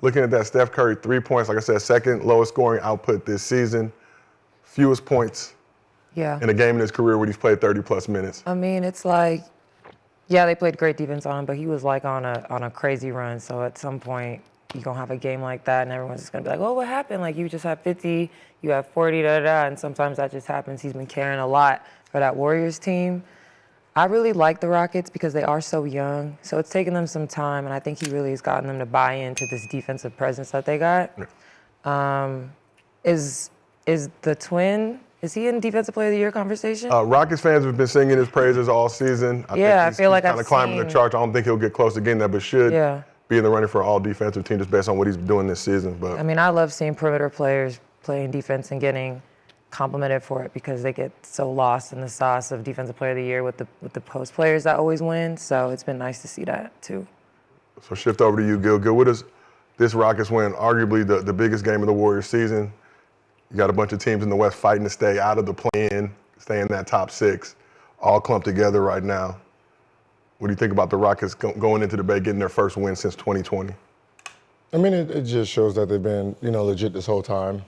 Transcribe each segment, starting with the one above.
Looking at that, Steph Curry, 3 points, like I said, second lowest scoring output this season, fewest points in a game in his career where he's played 30-plus minutes. I mean, it's like, yeah, they played great defense on him, but he was like on a crazy run. So at some point, you're going to have a game like that, and everyone's just going to be like, oh, what happened? Like, you just have 50, you have 40, da-da-da, and sometimes that just happens. He's been carrying a lot for that Warriors team. I really like the Rockets because they are so young. So it's taken them some time, and I think he really has gotten them to buy into this defensive presence that they got. Is the twin, is he in Defensive Player of the Year conversation? Rockets fans have been singing his praises all season. I feel like he's kind of climbing the charts. I don't think he'll get close to getting that, but should be in the running for all defensive team just based on what he's doing this season. But I mean, I love seeing perimeter players playing defense and getting complimented for it because they get so lost in the sauce of Defensive Player of the Year with the post players that always win. So it's been nice to see that too. So shift over to you, Gil. Gil, what does this Rockets win? Arguably the biggest game of the Warriors season. You got a bunch of teams in the West fighting to stay out of the play-in, stay in that top 6, all clumped together right now. What do you think about the Rockets going into the Bay, getting their first win since 2020? I mean, it just shows that they've been, legit this whole time.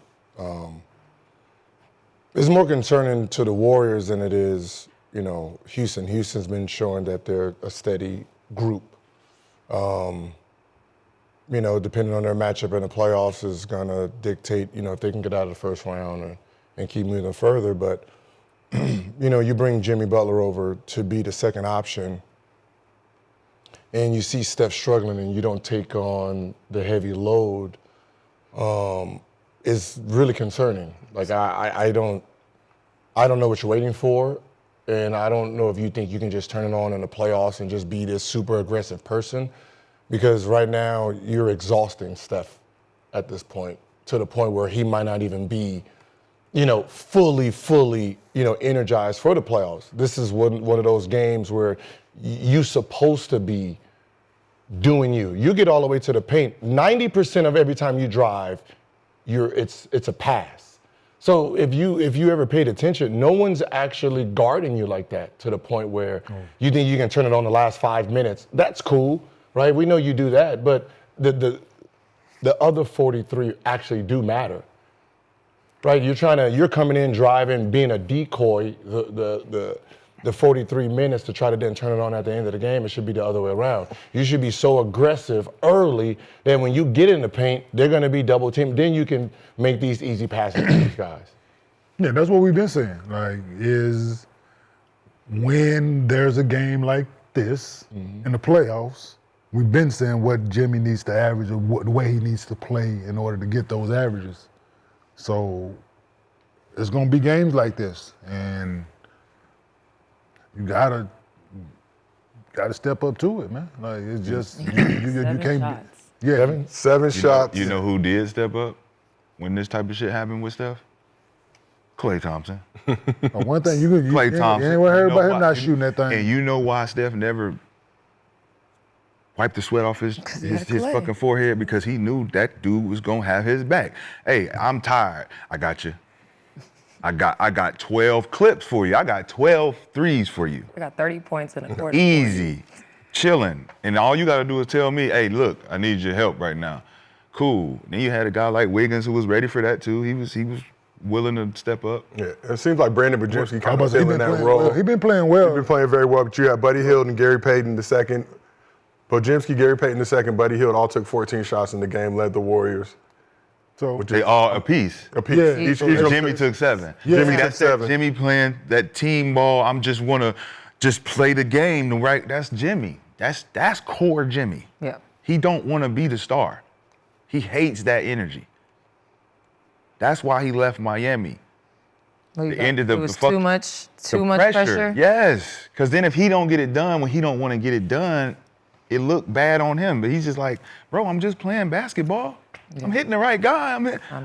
It's more concerning to the Warriors than it is, Houston. Houston's been showing that they're a steady group. Depending on their matchup in the playoffs is going to dictate, if they can get out of the first round and keep moving further. But, you bring Jimmy Butler over to be the second option and you see Steph struggling and you don't take on the heavy load, is really concerning. Like, I don't know what you're waiting for, and I don't know if you think you can just turn it on in the playoffs and just be this super aggressive person, because right now you're exhausting Steph at this point, to the point where he might not even be, fully, energized for the playoffs. This is one of those games where you're supposed to be doing you. You get all the way to the paint. 90% of every time you drive, it's a pass. So if you ever paid attention, no one's actually guarding you like that, to the point where you think you can turn it on the last 5 minutes. That's cool, right? We know you do that, but the other 43 actually do matter, right? You're coming in driving, being a decoy, the 43 minutes to try to then turn it on at the end of the game. It should be the other way around. You should be so aggressive early that when you get in the paint, they're going to be double teamed. Then you can make these easy passes to these guys. Yeah, that's what we've been saying. Is when there's a game like this in the playoffs, we've been saying what Jimmy needs to average, or the way he needs to play in order to get those averages. So it's going to be games like this, and you gotta step up to it, man. Like, it's just you can't. Shots. Yeah, seven shots. You know who did step up when this type of shit happened with Steph? Klay Thompson. One thing Klay Thompson. You ain't heard about him not shooting that thing. And you know why Steph never wiped the sweat off his fucking forehead? Because he knew that dude was gonna have his back. Hey, I'm tired. I got you. I got 12 clips for you. I got 12 threes for you. I got 30 points in a quarter. Easy, chilling. And all you gotta do is tell me, hey, look, I need your help right now. Cool. Then you had a guy like Wiggins who was ready for that too. He was willing to step up. Yeah, it seems like Brandon Bajinski kind of filling that role. Well. He's been playing well. He's been playing very well, but you got Buddy Hield and Gary Payton the second. Bajinski, Gary Payton the second, Buddy Hield all took 14 shots in the game, led the Warriors. So they all a piece. Yeah. Each Jimmy took 7. Yeah. Jimmy, that's 7. Jimmy playing that team ball. I'm just wanna just play the game, right? That's Jimmy. That's core Jimmy. Yeah. He don't want to be the star. He hates that energy. That's why he left Miami. It was too much pressure. Yes, because then if he don't get it done when he don't want to get it done, it looked bad on him. But he's just like, bro, I'm just playing basketball. Yeah. I'm hitting the right guy.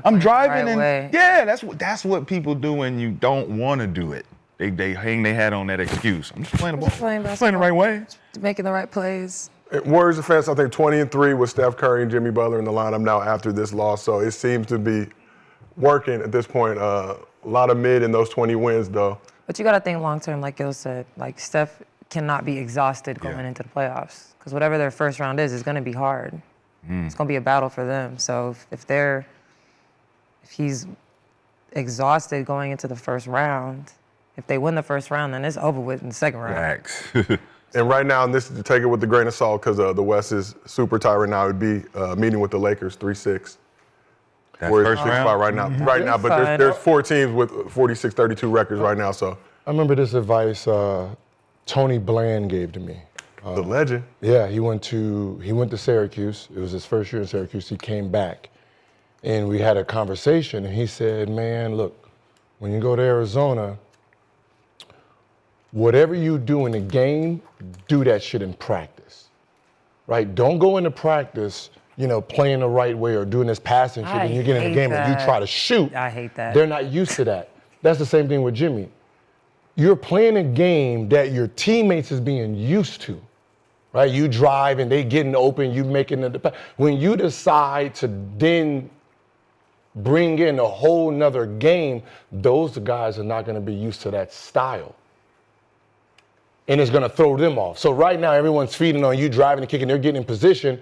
I'm driving, and yeah, that's what people do when you don't want to do it. They hang their hat on that excuse. I'm just playing the ball. Playing the right way. Making the right plays. Warriors offense, I think 20-3 with Steph Curry and Jimmy Butler in the lineup now after this loss. So it seems to be working at this point. A lot of mid in those 20 wins, though. But you got to think long term, like Gil said. Like, Steph cannot be exhausted going into the playoffs, because whatever their first round is going to be hard. It's going to be a battle for them. So if he's exhausted going into the first round, if they win the first round, then it's over with in the second round. Facts. And right now, and this is to take it with a grain of salt because the West is super tight right now. It'd be meeting with the Lakers 3-6. That Warriors first 6-5 round? right now. Right now, but there's 4 teams with 46-32 records right now. So I remember this advice Tony Bland gave to me. the legend. Yeah, he went to Syracuse. It was his first year in Syracuse. He came back, and we had a conversation. And he said, "Man, look, when you go to Arizona, whatever you do in the game, do that shit in practice, right? Don't go into practice, playing the right way or doing this passing shit, and you get in the game and you try to shoot. I hate that. They're not used to that. That's the same thing with Jimmy. You're playing a game that your teammates is being used to, right? You drive and they getting open, you making the when you decide to then bring in a whole nother game, those guys are not going to be used to that style. And it's going to throw them off. So right now, everyone's feeding on you, driving and kicking. They're getting in position.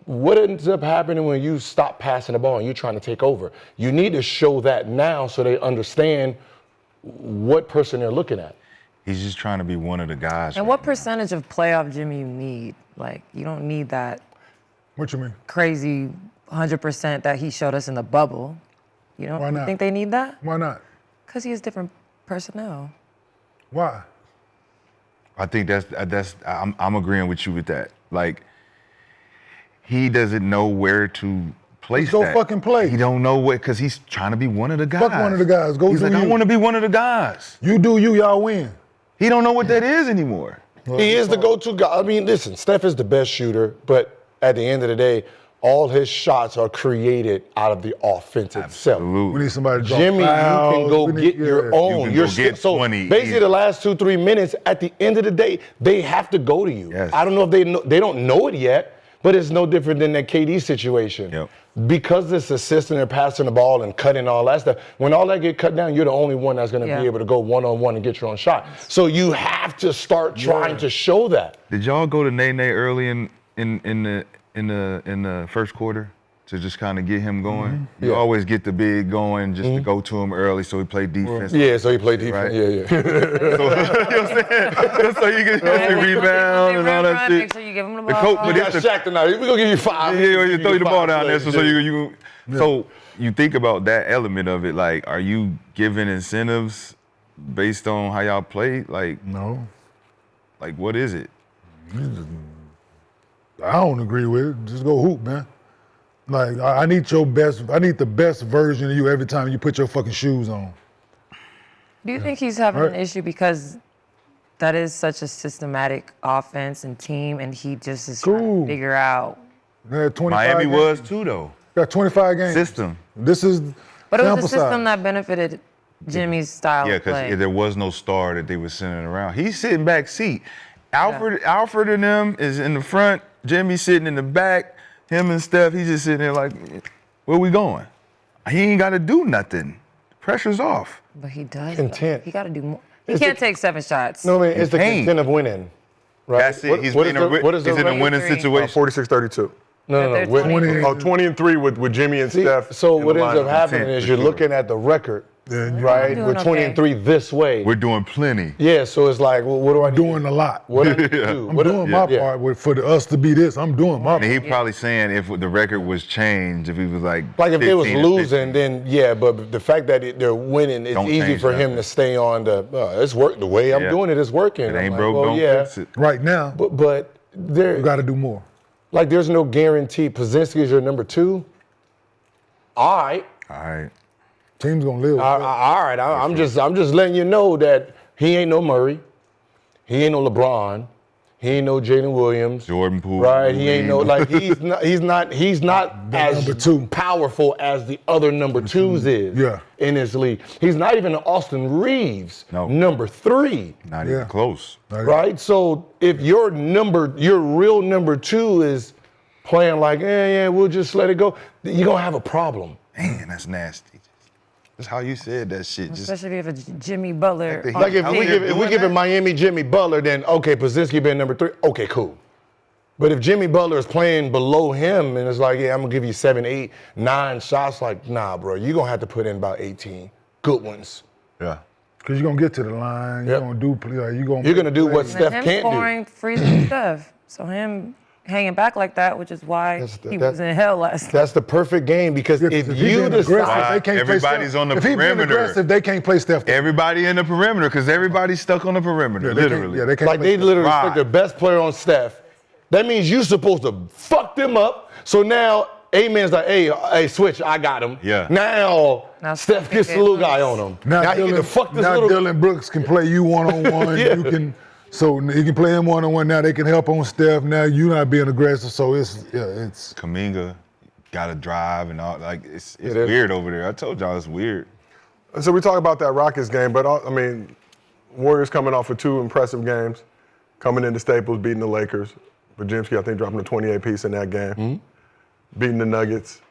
What ends up happening when you stop passing the ball and you're trying to take over? You need to show that now so they understand what person they're looking at. He's just trying to be one of the guys. And what percentage of playoff Jimmy you need? Like, you don't need that What you mean? crazy 100% that he showed us in the bubble. You Why don't not? think they need that? Why not? Because he has different personnel. Why? I think I'm agreeing with you with that. Like, he doesn't know where to place Go that. fucking play. He don't know what, because he's trying to be one of the guys. Fuck one of the guys. Go He's do like, I you. want to be one of the guys. You do you, y'all win. He don't know what that is anymore. He is the go-to guy. I mean, listen, Steph is the best shooter, but at the end of the day, all his shots are created out of the offense itself. We need somebody to draw Jimmy, fouls. you can go We need- get your own. can You're go get so 20 basically easy. the last 2-3 minutes, at the end of the day, they have to go to you. Yes. I don't know if they don't know it yet, but it's no different than that KD situation. Yep. Because this assistant, they're passing the ball and cutting all that stuff. When all that get cut down, you're the only one that's going to Yeah. be able to go one-on-one and get your own shot. So you have to start trying to show that. Did y'all go to Nene early in the first quarter to just kind of get him going? You Yeah. always get the big going just to go to him early so he played defense. Yeah, so he played defense. Right. Yeah, yeah. You know what I'm saying? So you can rebound and all that shit. Make sure you give him the The ball. coach, but You got it's the Shaq tonight. We're going to give you 5. Yeah, you throw you the ball down there, plays. so so you think about that element of it. Like, are you giving incentives based on how y'all play? Like No, what is it? I don't agree with it. Just go hoop, man. Like, I need your best. I need the best version of you every time you put your fucking shoes on. Do you think he's having Right. an issue because that is such a systematic offense and team, and he just is trying Cool. to figure out? They had 25 Miami games. was too, though. Got 25 games. System. This is But it was sample a system size. that benefited Jimmy's style Yeah, of play. because there was no star that they were sending around. He's sitting back seat. Alfred and them is in the front. Jimmy's sitting in the back. Him and Steph, he's just sitting there like, where we going? He ain't got to do nothing. Pressure's off. But he does. Content. He got to do more. He It's can't the- take 7 shots. No, man, it's the can't. content of winning. Right? That's it. He's what in is a, the- what is the he's in a record? winning 43. situation. 46-32. No, They're no, no. 20. Oh, 20-3 with Jimmy and See, Steph. so in what the ends up lineup. happening Content, is for you're sure. looking at the record, Yeah, right? doing We're okay. 20-3 this way. We're doing plenty. Yeah, so it's like, well, what do I need? doing a lot. What do I need to do? I'm What do- doing my yeah. part for us to be this. I'm doing my And part. he probably saying if the record was changed, if he was like Like if they was 15 and 15. losing, then yeah, but the fact that they're winning, it's Don't easy change for him nothing. to stay on the, it's work. The way I'm Yeah. doing it is working. It I'm ain't like, broke, well, don't yeah, fix it. Right now, But there, you got to do more. like there's no guarantee. Pozinski is your number 2. All right. All right. Team's gonna live. with that. All right, I'm just letting you know that he ain't no Murray, he ain't no LeBron, he ain't no Jalen Williams, Jordan Poole. right? He ain't no like he's not as number 2. powerful as the other number 2s is Yeah. in this league. He's not even an Austin Reeves No. number 3, Not Yeah. even close. right? So if your real number 2 is playing like, yeah, we'll just let it go, you're gonna have a problem. Man, that's nasty. Just how you said that shit. Just Especially if it's Jimmy Butler. Like if How we we give doing it that? Miami Jimmy Butler, then okay, Pozinski been number 3. Okay, cool. But if Jimmy Butler is playing below him and it's like, yeah, I'm gonna give you 7, 8, 9 shots, like, nah, bro, you're gonna have to put in about 18 good ones. Yeah. Because you're going to get to the line. You're going to do play. You're going to do what Steph him can't scoring freezing Steph. So him hanging back like that, which is why he was in hell last night. That's the perfect game because if you decide they can't everybody's on the if perimeter. Aggressive, they can't play Steph. Everybody in the perimeter because everybody's stuck on the perimeter, literally. They can't like they literally stick their best player on Steph. That means you're supposed to fuck them up. So now A-Man's like, hey, switch, I got him. Yeah. Now Steph gets the little guy on him. Now he get to fuck this now little. Dylan Brooks can play you one-on-one. Yeah. You can, so he can play him one-on-one. Now they can help on Steph. Now you not being aggressive. So it's Kuminga got to drive and all. Like it's weird over there. I told y'all it's weird. So we talk about that Rockets game, but I mean, Warriors coming off of 2 impressive games, coming into Staples, beating the Lakers. Bajimski, I think, dropping a 28-piece in that game. Mm-hmm. Beating the Nuggets,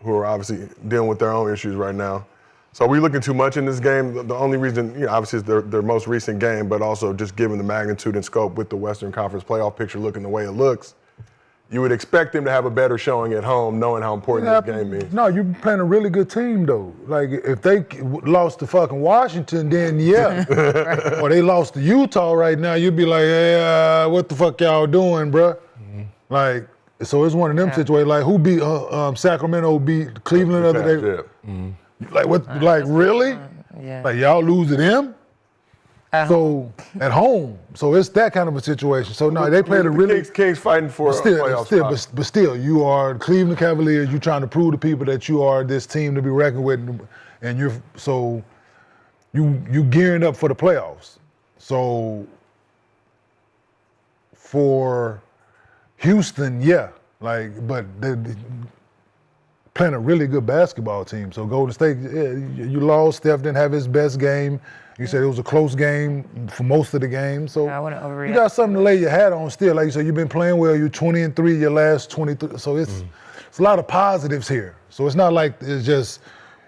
who are obviously dealing with their own issues right now. So are we looking too much in this game? The only reason, obviously, is their most recent game, but also just given the magnitude and scope with the Western Conference playoff picture looking the way it looks, you would expect them to have a better showing at home, knowing how important this game is. No, you're playing a really good team, though. Like, if they lost to fucking Washington, then yeah. Or they lost to Utah right now, you'd be like, hey, what the fuck y'all doing, bruh? Mm-hmm. Like, so it's one of them situations. Like, who beat Sacramento beat Cleveland the other day? Yeah. Mm-hmm. Like, what? Like, really? Yeah. Like, y'all lose to them? At At home. So it's that kind of a situation. So no, they played a really Kings fighting for a playoff spot. But still, you are Cleveland Cavaliers. You're trying to prove to people that you are this team to be reckoned with, and you gearing up for the playoffs. So for Houston, yeah, but they're playing a really good basketball team. So Golden State, you lost. Steph didn't have his best game. You said it was a close game for most of the game. So I wouldn't overreact. you got something to lay your hat on still. Like you said, you've been playing well. You're 20-3 your last 23. So it's a lot of positives here. So it's not like it's just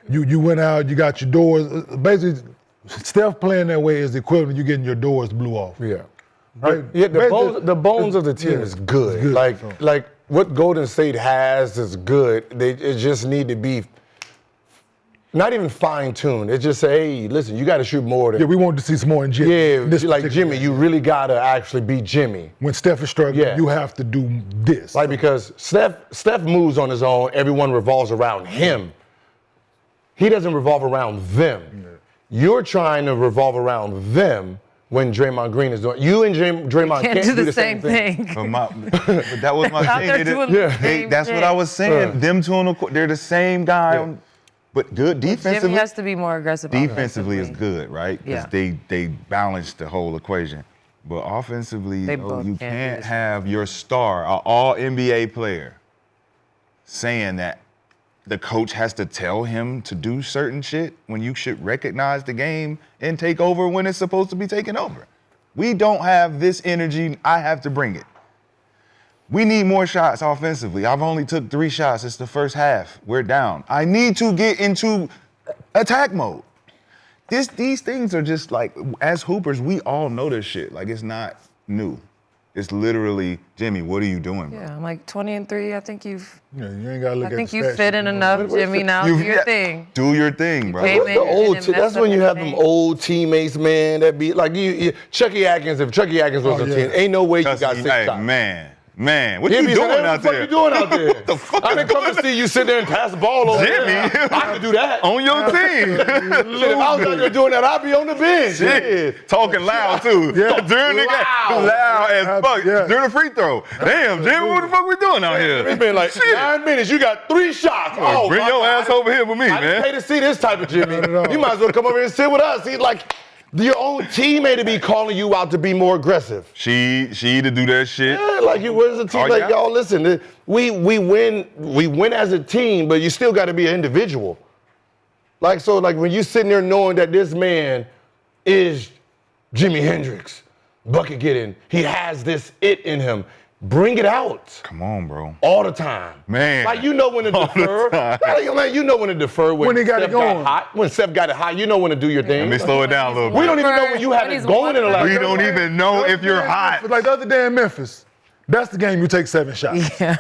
you went out, you got your doors. Basically, Steph playing that way is the equivalent of you getting your doors blew off. Yeah. Right? Yeah, the bones of the team is good. Like what Golden State has is good. It just need to be not even fine-tuned. It's just say, hey, listen, you got to shoot more than. Yeah, we wanted to see some more in Jimmy. Yeah, like Jimmy, you really got to actually be Jimmy. When Steph is struggling, you have to do this. Like, because Steph moves on his own, everyone revolves around him. He doesn't revolve around them. Yeah. You're trying to revolve around them when Draymond Green is doing. You and Draymond can't do the same thing. But that was my thing. That's what I was saying. Them two on the court, they're the same guy. Yeah. But good defensively. Jimmy has to be more aggressive. Defensively is good, right? Because they balance the whole equation. But offensively, you can't have your star, an all-NBA player, saying that the coach has to tell him to do certain shit when you should recognize the game and take over when it's supposed to be taken over. We don't have this energy. I have to bring it. We need more shots offensively. I've only took 3 shots. It's the first half. We're down. I need to get into attack mode. These things are just like, as hoopers, we all know this shit. Like, it's not new. It's literally, Jimmy, what are you doing, bro? Yeah, I'm like 20-3. I think you've. Yeah, you ain't gotta look I at think the you stats. fit in enough, Jimmy. Now do your thing. Do your thing, bro. That's when you have them old teammates, man. That be like Chucky Atkins. If Chucky Atkins was a team, ain't no way you got 6 shots. Man, what you doing out there? What you doing out there? What the fuck I didn't come to see you sit there and pass the ball over Jimmy, there. I could do that. On your team. Shit, if I was out there doing that, I'd be on the bench. Shit. Talking loud, too. Yeah. During the game. Loud as fuck. Yeah. During the free throw. Damn, Jimmy, what the fuck we doing out here? It's been like 9 minutes. You got 3 shots. Oh, bring your ass over here with me, I didn't man. pay to see this type of Jimmy. You might as well come over here and sit with us. He's like, your own teammate to be calling you out to be more aggressive. She to do that shit. Yeah, like you was a team. Like y'all, listen, we win as a team, but you still got to be an individual. Like when you sitting there knowing that this man is Jimi Hendrix, bucket getting, he has this it in him. Bring it out. Come on, bro. All the time. Man. Like, you know when to defer. Like, you know when to defer when he got it going. When Steph got it hot, you know when to do your thing. Let me slow it down a little bit. We don't even know when you have it going in the last. We don't even know if you're hot. Like the other day in Memphis, That's the game you take 7 shots. Yeah.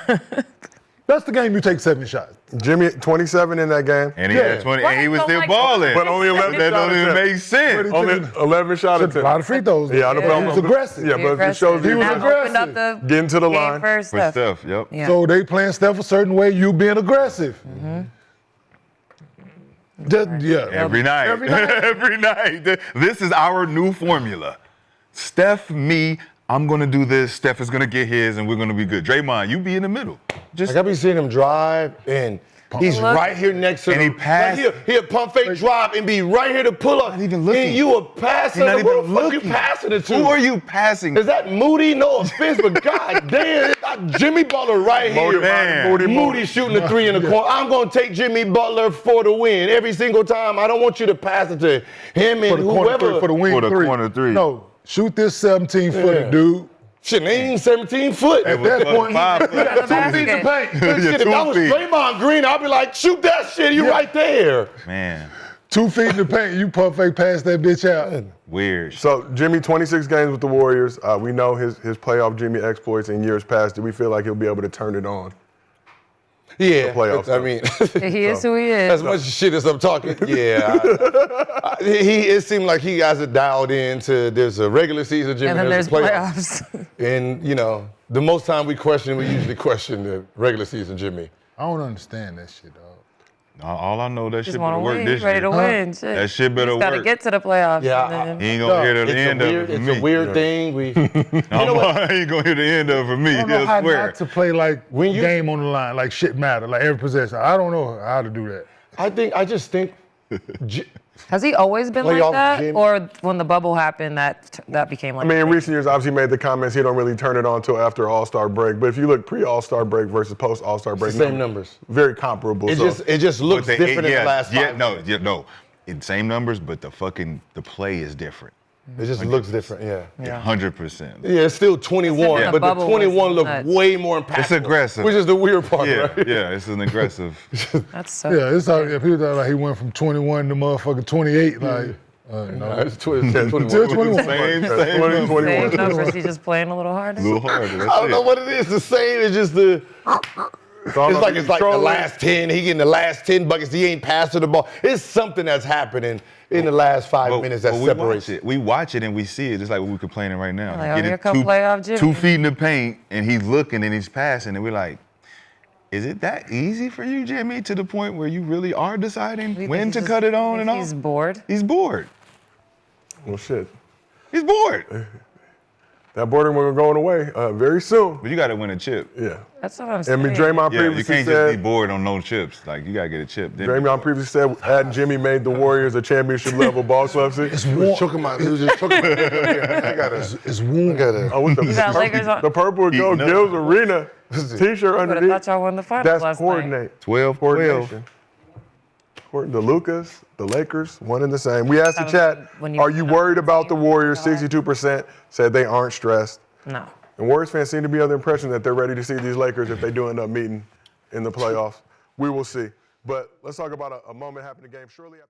That's the game you take 7 shots. Jimmy, 27 in that game. And he had 20, and he was still Why balling. But only 11 That don't shots. even make sense. Only 11 shot A attempts. lot of free throws. Yeah, I know, but He was aggressive. Yeah, but it shows He was Now aggressive. opened up the Getting to the game line. for For Steph. Steph, yep. Yeah. So they playing Steph a certain way, you being aggressive. Just, yeah. Every night. Every night. Every night. This is our new formula. Steph, me, I'm going to do this. Steph is going to get his, and we're going to be good. Draymond, you be in the middle. Just Like I be seeing him drive, and he's Look. right here next to And he him. passed. Like he'll pump fake drop and be right here to pull up. Not even looking. And you a passer. He's not Who the even fuck looking. you passing it to? Who are you passing? Is that Moody? No offense, but goddamn, Jimmy Butler right here. Man. Moody shooting the 3 in the corner. I'm gonna take Jimmy Butler for the win every single time. I don't want you to pass it to him and For the corner whoever. three, for the wing For the three. corner three. No, shoot this 17-footer, Yeah. dude. Shit, they ain't 17 foot. At that point, Five foot. the 2 feet to basket. paint. Yeah, Shit, if 2 that was feet. Draymond Green, I'd be like, shoot that shit. You right there. Man, 2 feet in the paint, you pump fake pass that bitch out. weird. So Jimmy, 26 games with the Warriors. We know his playoff Jimmy exploits in years past. Do we feel like he'll be able to turn it on? Yeah, playoffs, I mean, He is who he as is. much shit as I'm talking, yeah. It seemed like he guys are dialed into. There's a regular season Jimmy, And then there's a playoffs. playoffs. And you know, the most time we usually question the regular season Jimmy. I don't understand that shit, dog. All I know, that Just shit want better to work win. this Ready year. to win. Shit. That shit better He's got to work. get to the playoffs. Yeah, and He then- ain't gonna hear the end of it for It's me. a weird thing. We, He ain't gonna hear the end of it for me. I don't know He'll how swear. not to play like When you- game on the line, like shit matter, like every possession. I don't know how to do that. I just think. Has he always been like Playoff that? Jimmy. Or when the bubble happened, that became like I mean, in that? recent years, obviously made the comments he don't really turn it on until after All-Star break. But if you look pre-All-Star break versus post-All-Star break, Same numbers. very comparable. It so. just looks But the- different in the last 5 no. It's same numbers, but the play is different. It just looks different. Yeah. Yeah. 100%. Yeah, it's still 21, the but the bubble was 21 look nuts. way more impactful. It's aggressive. Which is the weird part, Yeah, right? yeah, it's an aggressive. That's so. Yeah, it's all, people thought like he went from 21 to motherfucking 28. Like, no. It's 21. Still 21. Same 20, 21. Same numbers. He's just playing a little harder. A little harder. That's I don't know it. what it is. The same. It's just the. It's like the last 10. He getting the last 10 buckets. He ain't passing the ball. It's something that's happening in the last 5 minutes that separates. We watch it and we see it, just like what we're complaining right now. Like, oh, Get here it come playoff Jimmy. 2 feet in the paint, and he's looking and he's passing, and we're like, is it that easy for you, Jimmy, to the point where you really are deciding You think when he's to just- cut it on think and off? He's bored. He's bored. Well, shit. He's bored. That boredom will going away very soon. But you got to win a chip. Yeah. That's what I'm saying. I mean, Draymond Yeah, you previously can't just be said. bored on no chips. Like, you got to get a chip. Then be Draymond bored. previously said, had Jimmy made the Warriors a championship level ball club. He was choking my. He was just choking my. I gotta. It's warm. I gotta. Oh, with the, You got Lakers on. the purple and gold Eating up. Gilbert Arenas t-shirt Would have underneath. thought y'all won the finals That's last night. coordinate. 12, 12. Coordination. The Lucas, the Lakers, one and the same. We asked the chat, When you are you win a worried about the team, Warriors? 62% said they aren't stressed. No. And Warriors fans seem to be under the impression that they're ready to see these Lakers if they do end up meeting in the playoffs. We will see. But let's talk about a moment happened in the game shortly after.